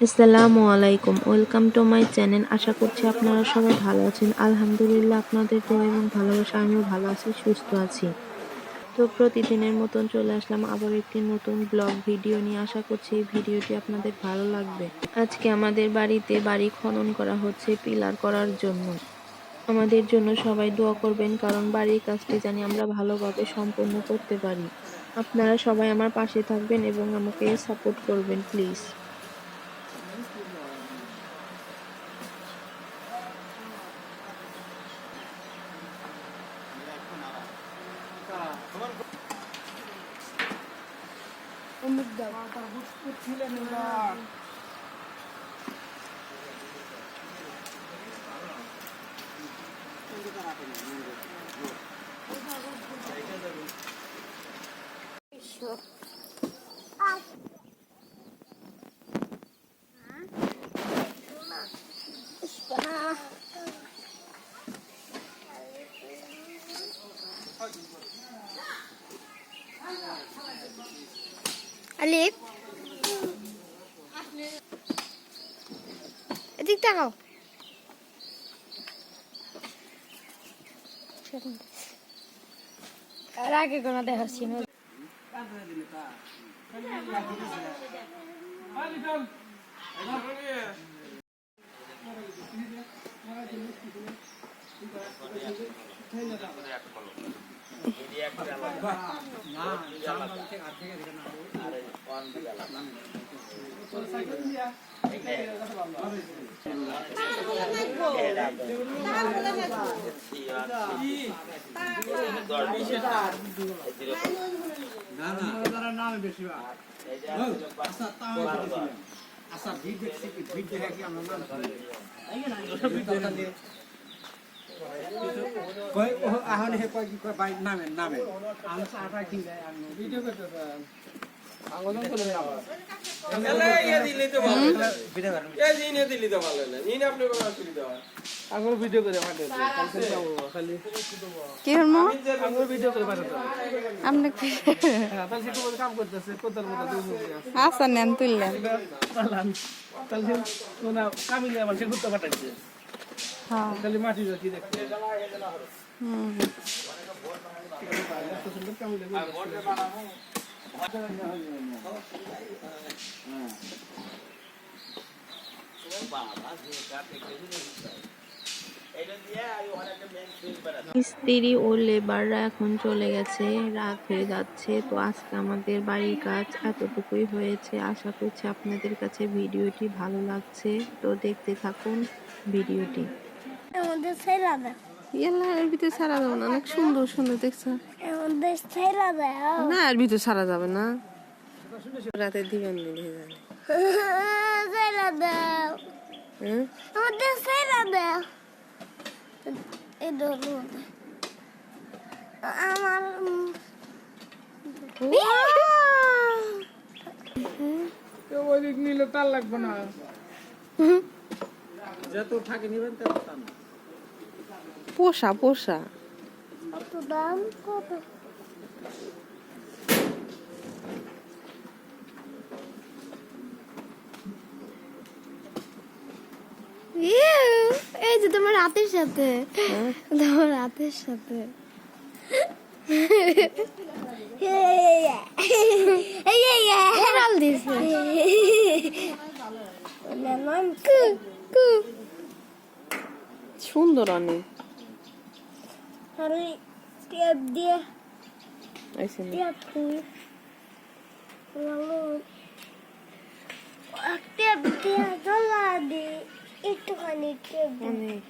আসসালামু আলাইকুম, welcome to my channel. আশা করছি আপনারা সবাই ভালো আছেন। আলহামদুলিল্লাহ, আপনাদের দোয়া এবং ভালোবাসা আমিও ভালো আছি, সুস্থ আছি। তো প্রতিদিনের মতন চলে আসলাম আবার একটি নতুন ব্লগ ভিডিও নিয়ে। আশা করছি এই ভিডিওটি আপনাদের ভালো লাগবে। আজকে আমাদের বাড়িতে বাড়ি খনন করা হচ্ছে পিলার করার জন্য। আমাদের জন্য সবাই দোয়া করবেন, কারণ বাড়ির কাজটি জানি আমরা ভালোভাবে সম্পন্ন করতে পারি। আপনারা সবাই আমার পাশে থাকবেন এবং আমাকে সাপোর্ট করবেন প্লিজ। আলিফ, এদিক তাকাও। আর আগে কোনো দেখাচ্ছি না। আচ্ছা নেন তুললেন। মিস্ত্রি ও লেবাররা এখন চলে গেছে, রাত হয়ে যাচ্ছে। তো আজকে আমাদের বাড়ির কাজ এতটুকুই হয়েছে। আশা করছি আপনাদের কাছে ভিডিওটি ভালো লাগছে। তো দেখতে থাকুন ভিডিওটি। এর ভিতরে ছাড়া যাবে না, অনেক সুন্দর সুন্দর দেখছো না, এর ভিতরে ছাড়া যাবে না, রাতে দিবেন আমার নিলে তার লাগবে না, যত থাকে নিবেন পোষা পোষা দাম কত? এই যে তোমার রাতের সাথে, তোমার রাতের সাথে সুন্দর অনেক। টেপ দিয়ে টেপ দিয়ে একটুখানি টেপ অনেক